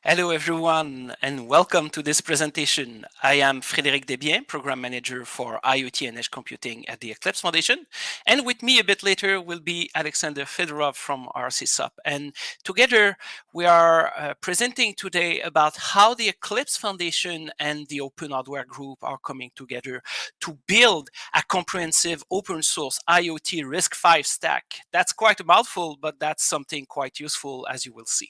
Hello everyone and welcome to this presentation. I am Frédéric Desbiens, Program Manager for IoT and Edge Computing at the Eclipse Foundation. And with me a bit later will be Alexander Fedorov from RCSUP. And together we are presenting today about how the Eclipse Foundation and the OpenHW Group are coming together to build a comprehensive open source IoT RISC-V stack. That's quite a mouthful, but that's something quite useful, as you will see.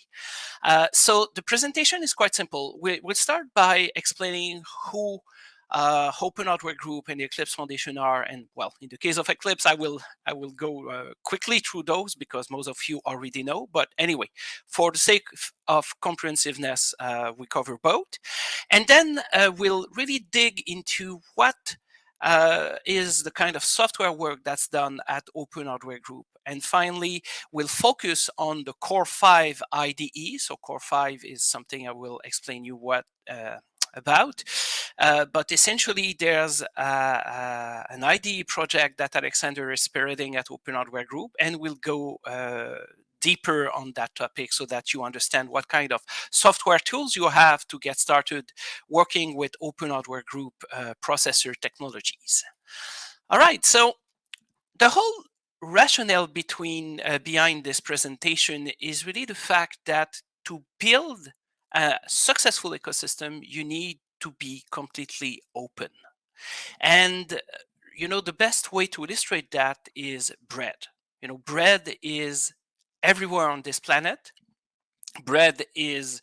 So the presentation is quite simple. We'll start by explaining who OpenHW Group and the Eclipse Foundation are, and well, in the case of Eclipse, I will go quickly through those because most of you already know. But anyway, for the sake of comprehensiveness, we cover both, and then we'll really dig into what is the kind of software work that's done at OpenHW Group. And finally, we'll focus on the CORE-V IDE. So CORE-V is something I will explain you what about. But essentially, there's an IDE project that Alexander is spearheading at OpenHW Group, and we'll go deeper on that topic so that you understand what kind of software tools you have to get started working with OpenHW Group processor technologies. All right, so the whole rationale behind this presentation is really the fact that to build a successful ecosystem, you need to be completely open. And the best way to illustrate that is bread. Bread is everywhere on this planet. Bread is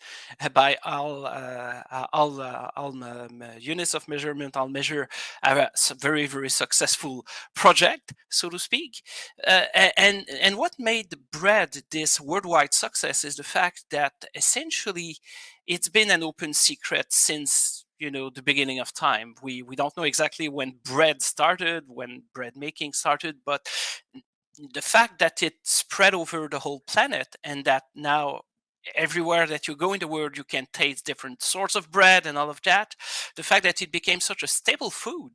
by all units of measurement, I'll measure a very, very successful project, so to speak. And what made bread this worldwide success is the fact that essentially it's been an open secret since the beginning of time. We don't know exactly when bread started, when bread making started, but the fact that it spread over the whole planet and that now everywhere that you go in the world, you can taste different sorts of bread and all of that. The fact that it became such a staple food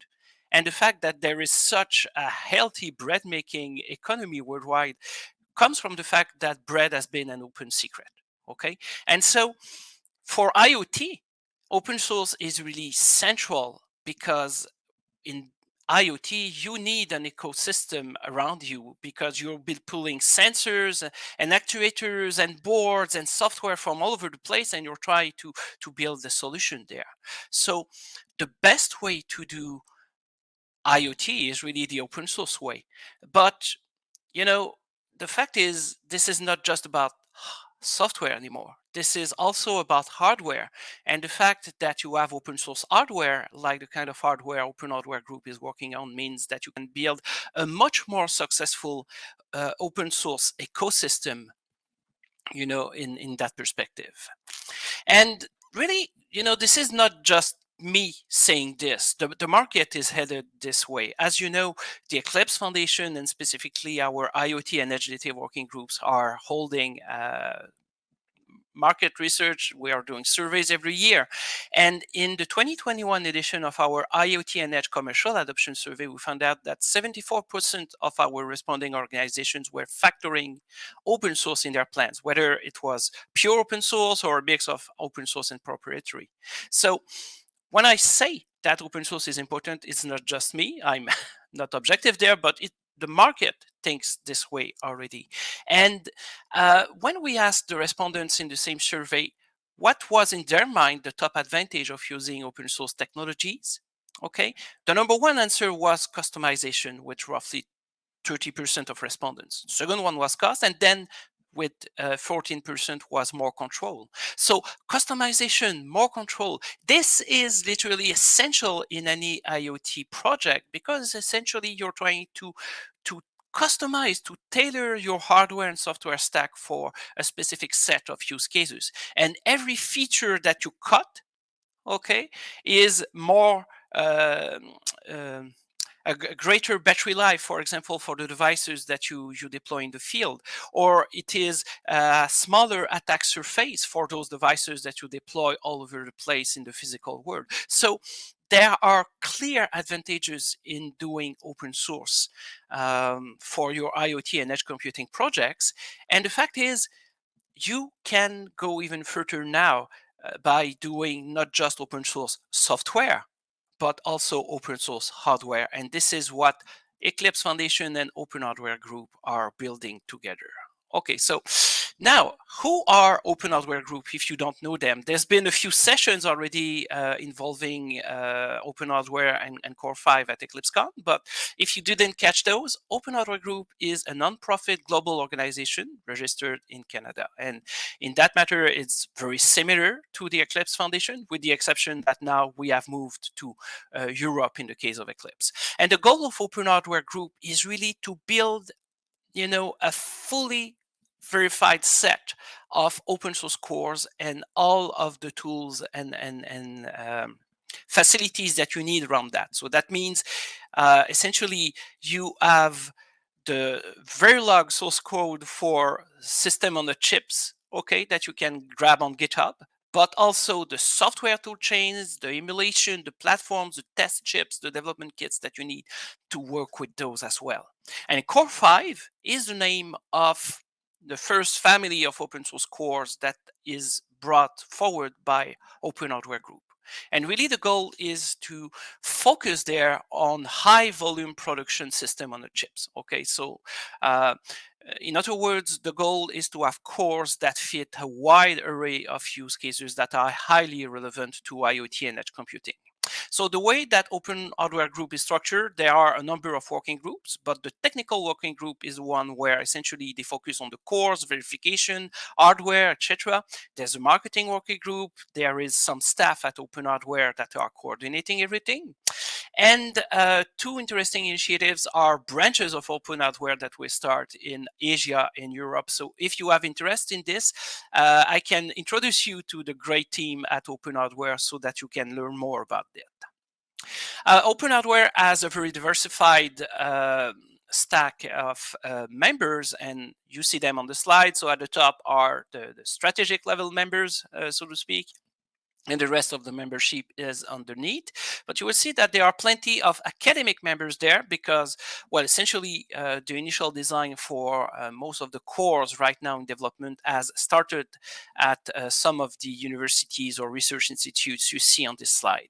and the fact that there is such a healthy bread making economy worldwide comes from the fact that bread has been an open secret. Okay. And so for IoT, open source is really central because in IoT, you need an ecosystem around you because you'll be pulling sensors and actuators and boards and software from all over the place, and you're trying to build the solution there. So the best way to do IoT is really the open source way. But, the fact is, this is not just about software anymore. This is also about hardware. And the fact that you have open source hardware, like the kind of hardware OpenHW Group is working on, means that you can build a much more successful open source ecosystem, in that perspective. And really, this is not just me saying this. The market is headed this way. As you know, the Eclipse Foundation and specifically our IoT and Edge Data working groups are holding market research. We are doing surveys every year. And in the 2021 edition of our IoT and Edge Commercial Adoption Survey, we found out that 74% of our responding organizations were factoring open source in their plans, whether it was pure open source or a mix of open source and proprietary. So when I say that open source is important, it's not just me. I'm not objective there, but the market thinks this way already. And when we asked the respondents in the same survey, what was in their mind the top advantage of using open source technologies? Okay, the number one answer was customization, with roughly 30% of respondents. The second one was cost, and then with 14% was more control. So customization, more control, this is literally essential in any IoT project because essentially you're trying to customize, to tailor your hardware and software stack for a specific set of use cases. And every feature that you cut, okay, is more a greater battery life, for example, for the devices that you deploy in the field, or it is a smaller attack surface for those devices that you deploy all over the place in the physical world. So there are clear advantages in doing open source for your IoT and edge computing projects. And the fact is, you can go even further now by doing not just open source software, but also open source hardware. And this is what Eclipse Foundation and OpenHW Group are building together. Okay, so now, who are OpenHW Group if you don't know them? There's been a few sessions already involving OpenHW and CORE-V at EclipseCon, but if you didn't catch those, OpenHW Group is a non-profit global organization registered in Canada. And in that matter, it's very similar to the Eclipse Foundation, with the exception that now we have moved to Europe in the case of Eclipse. And the goal of OpenHW Group is really to build, a fully verified set of open source cores and all of the tools and facilities that you need around that. So that means essentially you have the Verilog source code for system on the chips, okay, that you can grab on GitHub, but also the software tool chains, the emulation, the platforms, the test chips, the development kits that you need to work with those as well. And CORE-V is the name of the first family of open source cores that is brought forward by OpenHW Group. And really the goal is to focus there on high volume production system on the chips. Okay, so in other words, the goal is to have cores that fit a wide array of use cases that are highly relevant to IoT and edge computing. So the way that OpenHW Group is structured, there are a number of working groups, but the technical working group is one where essentially they focus on the cores, verification, hardware, etc. There's a marketing working group. There is some staff at OpenHW that are coordinating everything. And two interesting initiatives are branches of OpenHW that we start in Asia and Europe. So if you have interest in this, I can introduce you to the great team at OpenHW so that you can learn more about it. OpenHW has a very diversified stack of members, and you see them on the slide. So at the top are the strategic level members, so to speak, and the rest of the membership is underneath. But you will see that there are plenty of academic members there because, well, essentially the initial design for most of the cores right now in development has started at some of the universities or research institutes you see on this slide.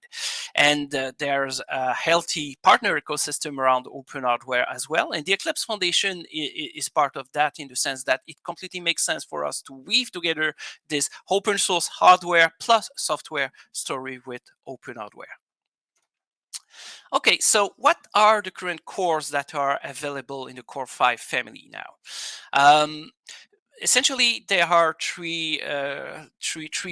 And there's a healthy partner ecosystem around OpenHW as well. And the Eclipse Foundation is part of that in the sense that it completely makes sense for us to weave together this open source hardware plus software story with OpenHW. Okay, so what are the current cores that are available in the CORE-V family now? Essentially, there are three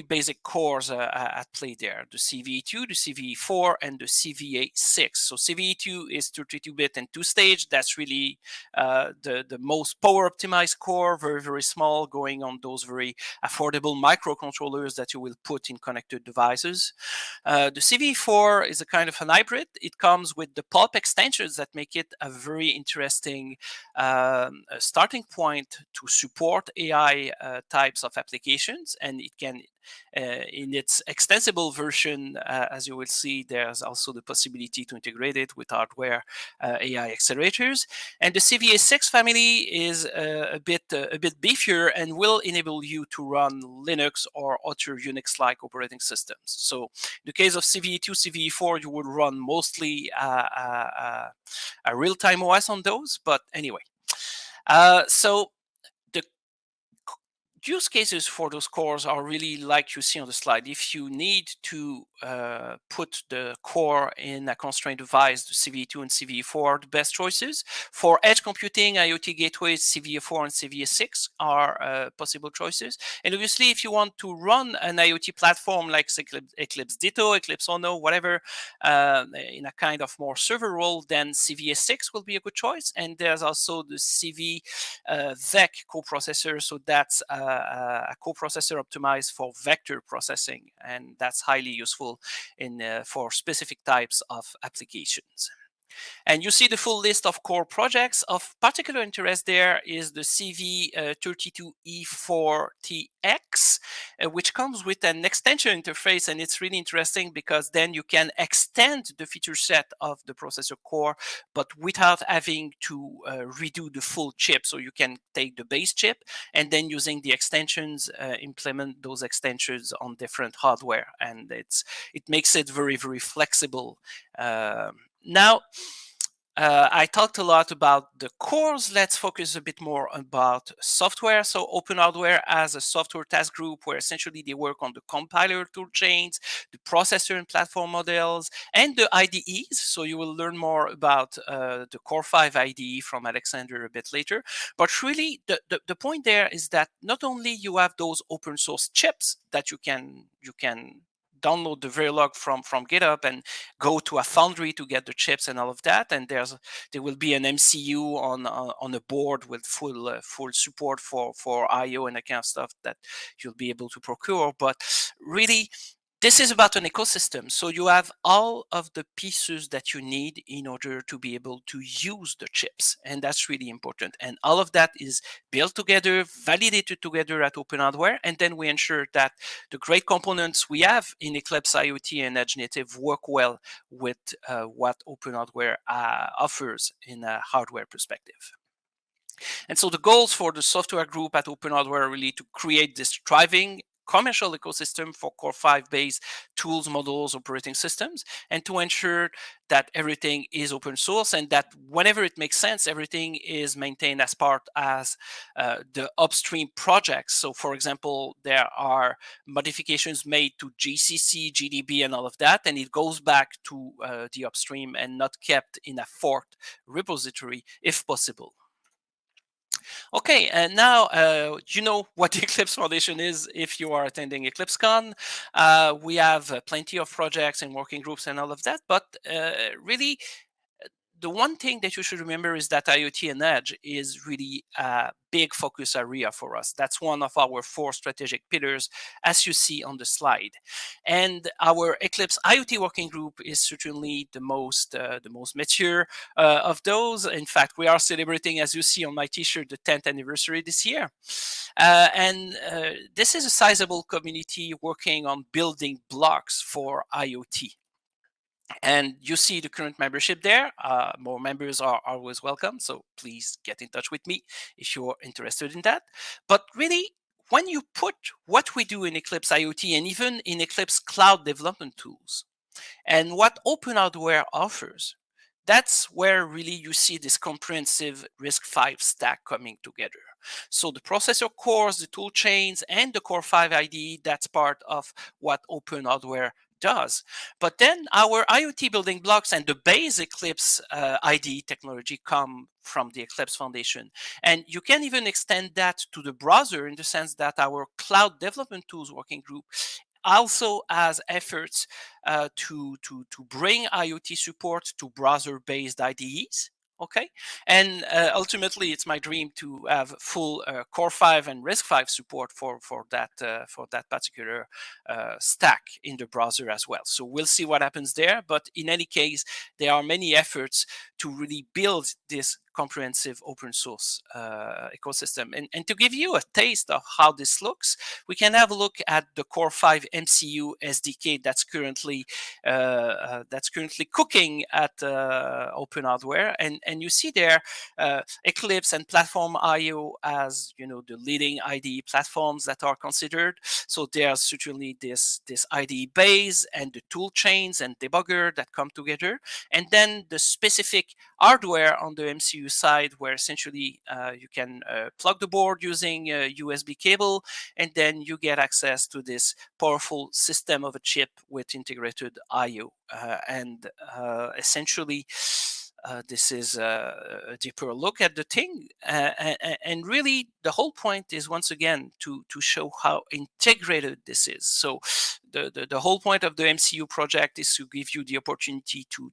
basic cores at play there: the CVE2, the CVE4, and the CVA6. So CVE2 is 32-bit and 2-stage. That's really the most power optimized core, very, very small, going on those very affordable microcontrollers that you will put in connected devices. The CVE4 is a kind of an hybrid. It comes with the pulp extensions that make it a very interesting starting point to support AI types of applications, and it can in its extensible version, as you will see, there's also the possibility to integrate it with hardware AI accelerators. And the CVA6 family is a bit beefier and will enable you to run Linux or other Unix-like operating systems. So in the case of CVE2, CVE4, you would run mostly a real-time OS on those. But anyway, so the use cases for those cores are really like you see on the slide. If you need to put the core in a constrained device, the CVE2 and CVE4 are the best choices. For edge computing, IoT gateways, CVE4 and CVE6 are possible choices. And obviously, if you want to run an IoT platform like Eclipse Ditto, Eclipse Ono, whatever, in a kind of more server role, then CVE6 will be a good choice. And there's also the CV VEC coprocessor. So that's a coprocessor optimized for vector processing, and that's highly useful in for specific types of applications. And you see the full list of core projects. Of particular interest there is the CV32E4TX, which comes with an extension interface. And it's really interesting because then you can extend the feature set of the processor core, but without having to redo the full chip. So you can take the base chip and then using the extensions, implement those extensions on different hardware. And it makes it very, very flexible. Now, I talked a lot about the cores. Let's focus a bit more about software. So OpenHW as a software task group where essentially they work on the compiler toolchains, the processor and platform models, and the IDEs. So you will learn more about the CORE-V IDE from Alexander a bit later. But really, the point there is that not only you have those open source chips that you can download the Verilog from GitHub and go to a foundry to get the chips and all of that. And there will be an MCU on a board with full support for I/O and that kind of stuff that you'll be able to procure. But really, this is about an ecosystem. So you have all of the pieces that you need in order to be able to use the chips. And that's really important. And all of that is built together, validated together at OpenHW. And then we ensure that the great components we have in Eclipse IoT and Edge Native work well with what OpenHW offers in a hardware perspective. And so the goals for the software group at OpenHW are really to create this thriving commercial ecosystem for CORE-V based tools, models, operating systems, and to ensure that everything is open source and that whenever it makes sense, everything is maintained as part as the upstream projects. So for example, there are modifications made to GCC, GDB, and all of that, and it goes back to the upstream and not kept in a forked repository if possible. Okay, and now you know what the Eclipse Foundation is if you are attending EclipseCon. We have plenty of projects and working groups and all of that, but really, the one thing that you should remember is that IoT and Edge is really a big focus area for us. That's one of our 4 strategic pillars, as you see on the slide. And our Eclipse IoT working group is certainly the most mature of those. In fact, we are celebrating, as you see on my T-shirt, the 10th anniversary this year. And this is a sizable community working on building blocks for IoT. And you see the current membership there. More members are always welcome. So please get in touch with me if you're interested in that. But really, when you put what we do in Eclipse IoT and even in Eclipse Cloud Development Tools and what OpenHW offers, that's where really you see this comprehensive RISC-V stack coming together. So the processor cores, the toolchains, and the CORE-V IDE, that's part of what OpenHW does. But then our IoT building blocks and the base Eclipse IDE technology come from the Eclipse Foundation. And you can even extend that to the browser in the sense that our Cloud Development Tools working group also has efforts to bring IoT support to browser-based IDEs. Okay, and ultimately, it's my dream to have full CORE-V and RISC-V support for that particular stack in the browser as well. So we'll see what happens there. But in any case, there are many efforts to really build this comprehensive open source ecosystem. And to give you a taste of how this looks, we can have a look at the CORE-V MCU SDK that's currently cooking at OpenHW, and you see there Eclipse and Platform IO as the leading IDE platforms that are considered. So there's certainly this IDE base and the tool chains and debugger that come together, and then the specific hardware on the MCU side where essentially you can plug the board using a USB cable, and then you get access to this powerful system of a chip with integrated I/O. And essentially, this is a deeper look at the thing. And really, the whole point is, once again, to show how integrated this is. So the whole point of the MCU project is to give you the opportunity to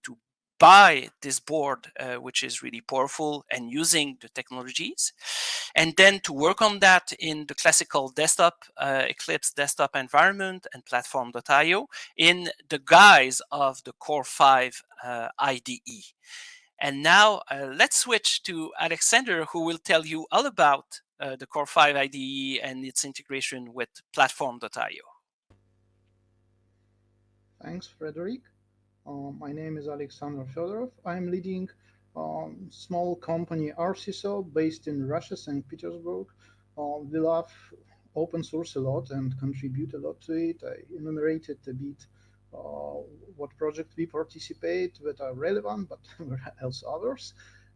buy this board, which is really powerful and using the technologies, and then to work on that in the classical desktop, Eclipse desktop environment and platform.io in the guise of the CORE-V IDE. And now let's switch to Alexander, who will tell you all about the CORE-V IDE and its integration with platform.io. Thanks, Frederick. My name is Alexander Fedorov. I'm leading small company RCSO based in Russia, St. Petersburg. We love open source a lot and contribute a lot to it. I enumerated a bit what project we participate that are relevant, but there are also others.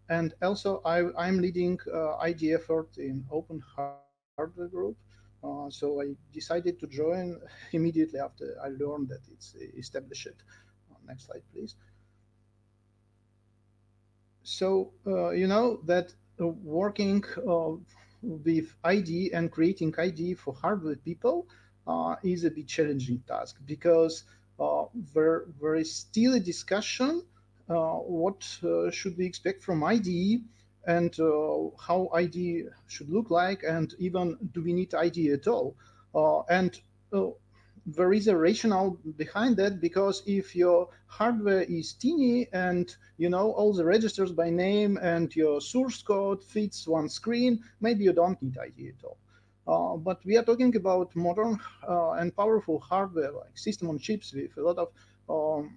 And also I'm leading ID effort in OpenHW Group. So I decided to join immediately after I learned that it's established. Next slide, please. So you know that working with ID and creating ID for hardware people is a bit challenging task because there is still a discussion what should we expect from ID and how ID should look like, and even do we need ID at all? And there is a rationale behind that, because if your hardware is teeny and you know all the registers by name and your source code fits one screen, maybe you don't need ID at all. But we are talking about modern and powerful hardware like system on chips with a lot of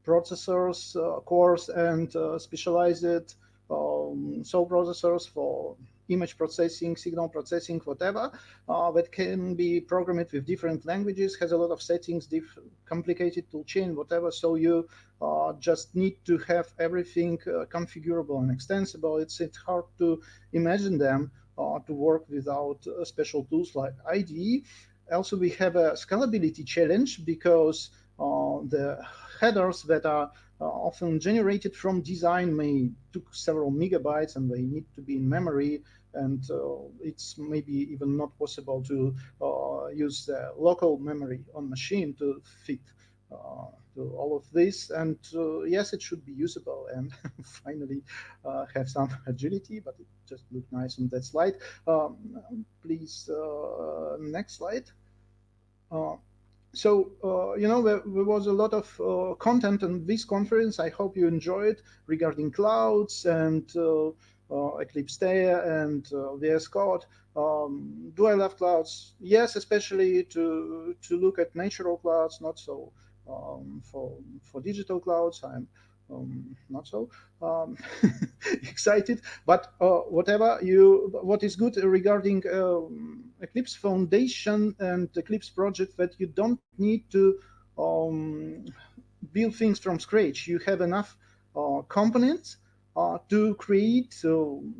processors, cores, and specialized so processors for image processing, signal processing, whatever, that can be programmed with different languages, has a lot of settings, complicated toolchain, whatever. So you just need to have everything configurable and extensible. It's hard to imagine them to work without special tools like IDE. Also, we have a scalability challenge because the headers that are often generated from design may took several megabytes and they need to be in memory, and it's maybe even not possible to use the local memory on machine to fit to all of this. And yes, it should be usable and finally have some agility, but it just looked nice on that slide. Please, next slide. So, you know, there was a lot of content on this conference. I hope you enjoyed regarding clouds and Eclipse Data and VS Code. Do I love clouds? Yes, especially to look at natural clouds, not so for digital clouds. I'm not so excited, but what is good regarding Eclipse Foundation and Eclipse project, that you don't need to build things from scratch. You have enough components to create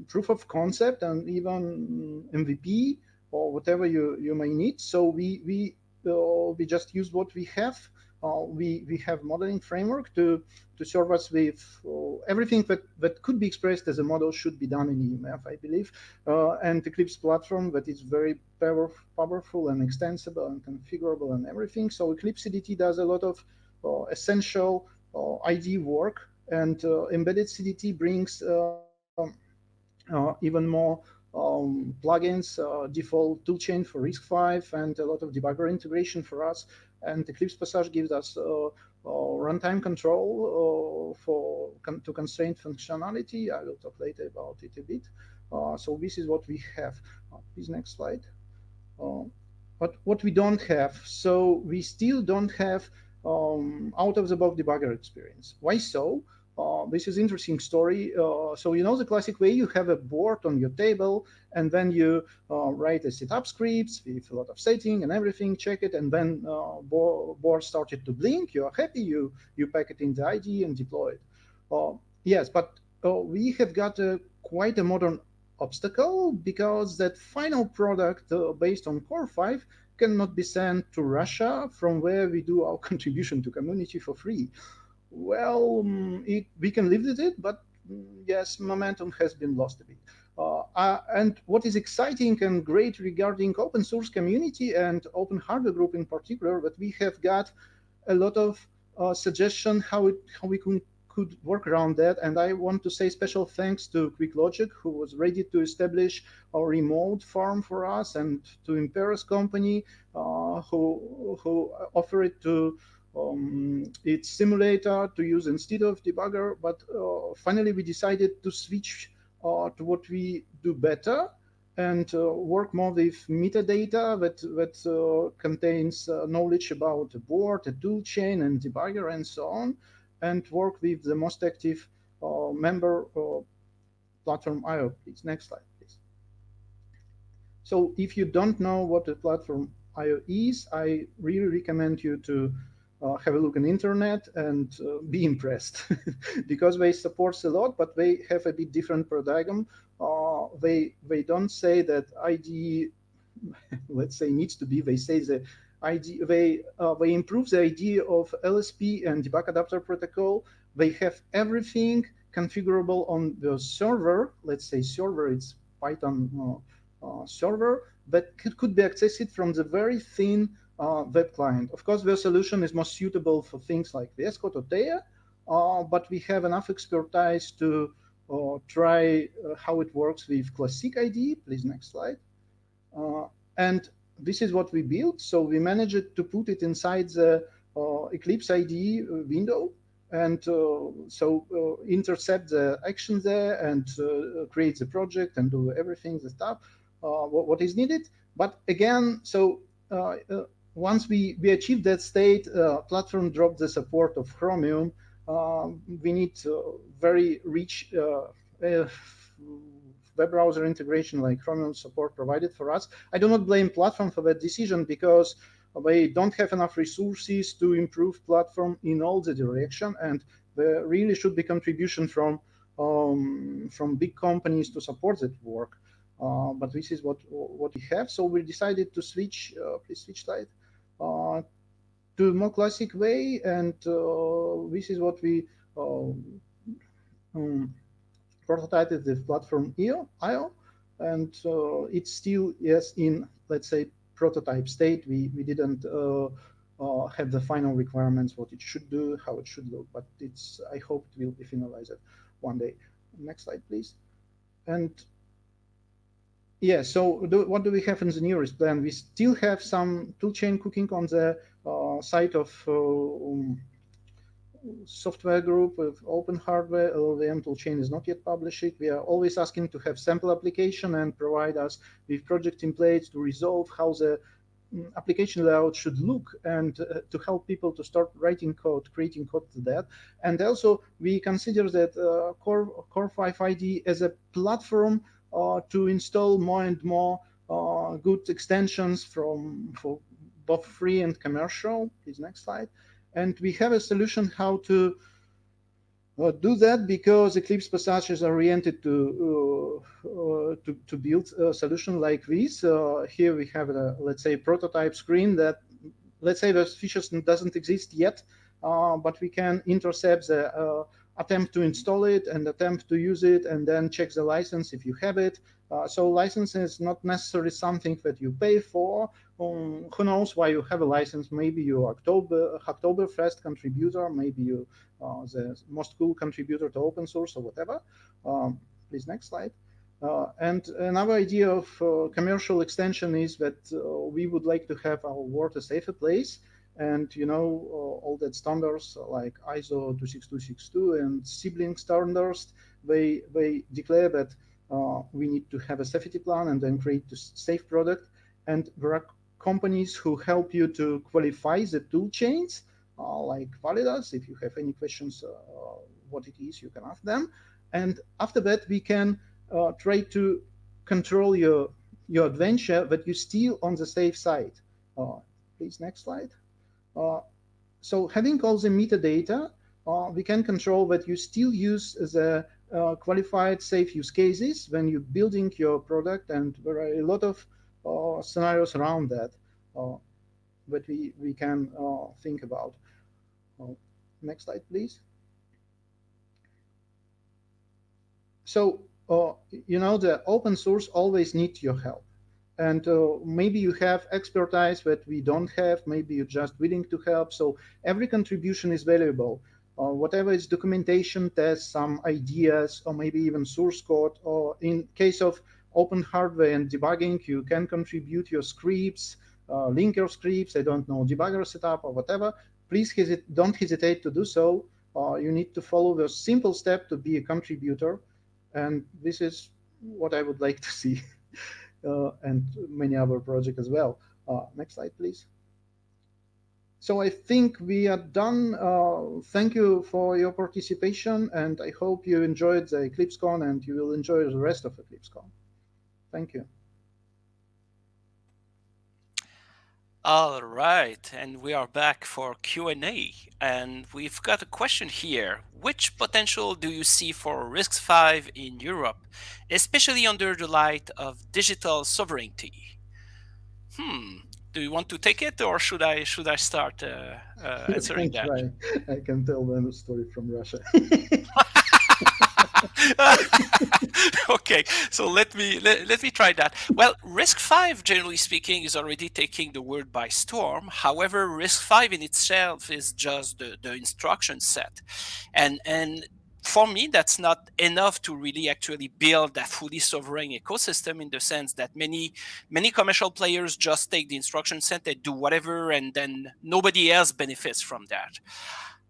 proof of concept and even MVP or whatever you may need. So we just use what we have. We have modeling framework to serve us with everything that could be expressed as a model should be done in EMF, I believe, and Eclipse platform that is very powerful and extensible and configurable and everything. So Eclipse CDT does a lot of essential ID work, and embedded CDT brings even more plugins, default toolchain for RISC-V, and a lot of debugger integration for us. And Eclipse Passage gives us runtime control to constraint functionality. I will talk later about it a bit. So this is what we have. Please, next slide. But what we don't have, so we still don't have out-of-the-box debugger experience. Why so? This is interesting story. So you know the classic way, you have a board on your table, and then you write a setup scripts with a lot of setting and everything, check it, and then board started to blink. You are happy. You pack it in the IDE and deploy it. Yes, but we have got quite a modern obstacle, because that final product based on CORE-V cannot be sent to Russia, from where we do our contribution to community for free. Well, we can live with it, but yes, momentum has been lost a bit. And what is exciting and great regarding open source community and OpenHW Group in particular, that we have got a lot of suggestion how we could could work around that. And I want to say special thanks to QuickLogic, who was ready to establish a remote farm for us, and to Imperis company, who offered to its simulator to use instead of debugger. But finally, we decided to switch to what we do better, and work more with metadata that contains knowledge about the board, the toolchain, and debugger, and so on, and work with the most active member platform IO. Please, next slide, please. So if you don't know what the platform IO is, I really recommend you to have a look on internet and be impressed because they support a lot, but they have a bit different paradigm. They don't say that IDE, let's say, needs to be. They say the IDE, they improve the idea of LSP and debug adapter protocol. They have everything configurable on the server. Let's say server, it's Python server, that could be accessed from the very thin web client. Of course, their solution is most suitable for things like VS Code or TEA, but we have enough expertise to try how it works with classic IDE. Please, next slide. And this is what we built. So we managed to put it inside the Eclipse IDE window, and intercept the action there, and create the project and do everything, the stuff, what is needed. But again, so once we achieved that state, platform dropped the support of Chromium. We need very rich web browser integration like Chromium support provided for us. I do not blame platform for that decision, because they don't have enough resources to improve platform in all the direction, and there really should be contribution from big companies to support that work. But this is what we have. So we decided to switch, please switch slide, to a more classic way, and this is what we prototyped the platform IO, and it's still, yes, in, let's say, prototype state. We didn't have the final requirements, what it should do, how it should look, but it's, I hope it will be finalized one day. Next slide, please. And yeah, so what do we have in the nearest plan? We still have some toolchain cooking on the side of software group with open hardware. LLVM toolchain is not yet published. We are always asking to have sample application and provide us with project templates to resolve how the application layout should look, and to help people to start writing code, creating code to that. And also we consider that CORE-V IDE as a platform to install more and more good extensions for both free and commercial. Please, next slide. And we have a solution how to do that, because Eclipse Passage is oriented to build a solution like this. Here we have a, let's say, prototype screen that, let's say, the features doesn't exist yet, but we can intercept the attempt to install it and attempt to use it, and then check the license if you have it. So license is not necessarily something that you pay for. Who knows why you have a license? Maybe you're Oktoberfest contributor, maybe you the most cool contributor to open source or whatever. Please, next slide. And another idea of commercial extension is that we would like to have our world a safer place. And all that standards like ISO 26262 and sibling standards, they declare that we need to have a safety plan and then create a safe product. And there are companies who help you to qualify the tool chains, like Validas. If you have any questions, what it is, you can ask them. And after that, we can try to control your adventure, but you're still on the safe side. Please, next slide. So having all the metadata, we can control that you still use the qualified safe use cases when you're building your product, and there are a lot of scenarios around that that we can think about. Next slide, please. So the open source always needs your help. And maybe you have expertise that we don't have, maybe you're just willing to help. So every contribution is valuable. whatever is documentation, tests, some ideas, or maybe even source code. Or in case of open hardware and debugging, you can contribute your scripts, linker scripts, I don't know, debugger setup or whatever. Please don't hesitate to do so. You need to follow the simple step to be a contributor. And this is what I would like to see, and many other projects as well. Next slide, please. So I think we are done. Thank you for your participation, and I hope you enjoyed the EclipseCon and you will enjoy the rest of EclipseCon. Thank you. All right, and we are back for Q&A, and we've got a question here. Which potential do you see for RISC-V in Europe, especially under the light of digital sovereignty? Do you want to take it, or should I start answering that? Try. I can tell them a story from Russia. Okay, so let me try that. Well, RISC-V, generally speaking, is already taking the world by storm. However, RISC-V in itself is just the instruction set, and for me, that's not enough to really actually build a fully sovereign ecosystem, in the sense that many commercial players just take the instruction set, they do whatever, and then nobody else benefits from that.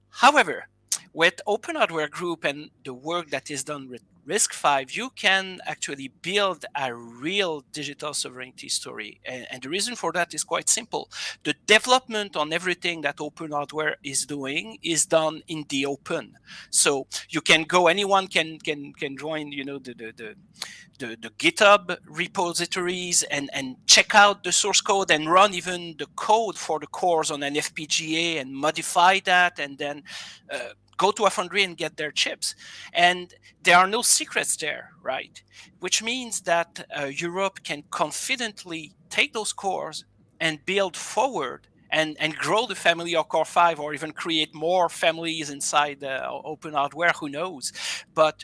However, with OpenHW Group and the work that is done with RISC-V, you can actually build a real digital sovereignty story. And the reason for that is quite simple. The development on everything that OpenHW is doing is done in the open. So you can go, anyone can join, the GitHub repositories and check out the source code and run even the code for the cores on an FPGA and modify that, and then go to a foundry and get their chips. And there are no secrets there, right? Which means that Europe can confidently take those cores and build forward and grow the family of Core-V, or even create more families inside OpenHW, who knows? But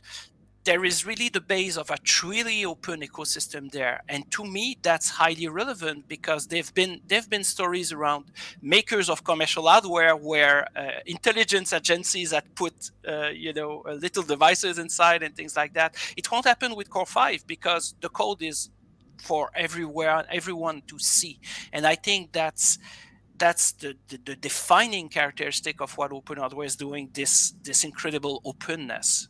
there is really the base of a truly open ecosystem there, and to me that's highly relevant, because there've been stories around makers of commercial hardware where intelligence agencies had put little devices inside and things like that. It won't happen with Core-V, because the code is for everyone to see, and I think that's the defining characteristic of what OpenHW is doing, this incredible openness.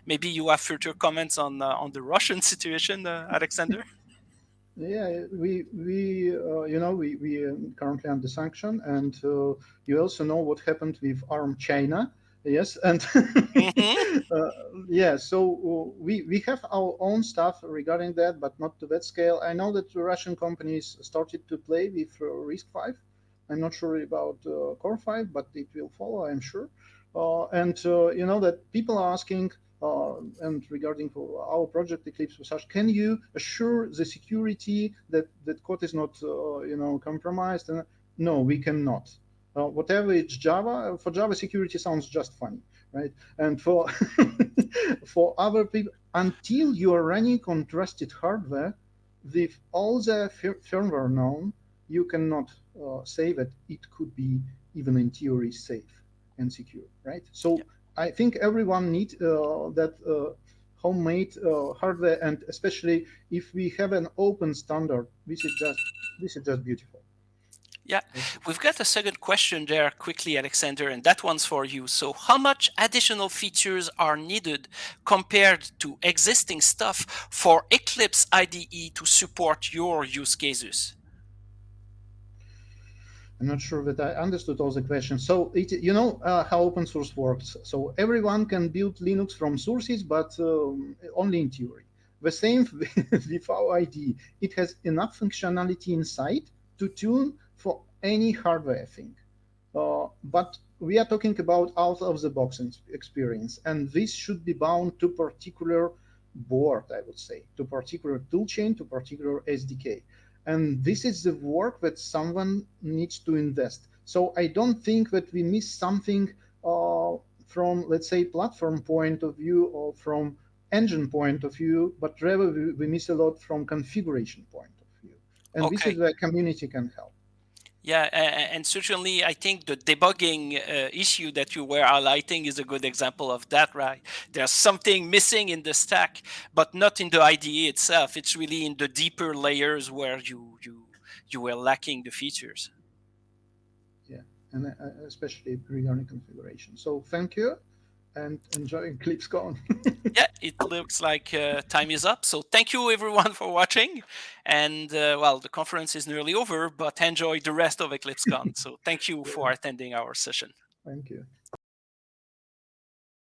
Maybe you have further comments on the Russian situation, Alexander? Yeah, we currently under sanction, and you also know what happened with ARM China. Yes, and yeah, so we have our own stuff regarding that, but not to that scale. I know that the Russian companies started to play with RISC-V. I'm not sure about Core-V, but it will follow, I'm sure. And you know that people are asking, and regarding our project Eclipse Passage, can you assure the security that code is not compromised? And no, we cannot. Whatever it's Java, for Java security sounds just funny, right? And for for other people, until you are running on trusted hardware, with all the firmware known, you cannot say that it could be even in theory safe and secure, right? So yeah. I think everyone needs that homemade hardware, and especially if we have an open standard, this is just beautiful. Yeah, we've got a second question there quickly, Alexander, and that one's for you. So how much additional features are needed compared to existing stuff for Eclipse IDE to support your use cases? I'm not sure that I understood all the questions. So you know how open source works. So everyone can build Linux from sources, but only in theory. The same with our IDE. It has enough functionality inside to tune for any hardware thing. But we are talking about out-of-the-box experience, and this should be bound to particular board, I would say, to particular toolchain, to particular SDK. And this is the work that someone needs to invest. So I don't think that we miss something from, let's say, platform point of view or from engine point of view, but rather we miss a lot from configuration point of view. And this is where community can help. Yeah, and certainly I think the debugging issue that you were highlighting is a good example of that, right? There's something missing in the stack, but not in the IDE itself. It's really in the deeper layers where you were lacking the features. Yeah, and especially regarding configuration. So thank you, and enjoy EclipseCon. Yeah, it looks like time is up. So thank you everyone for watching. And well, the conference is nearly over, but enjoy the rest of EclipseCon. So thank you for attending our session. Thank you.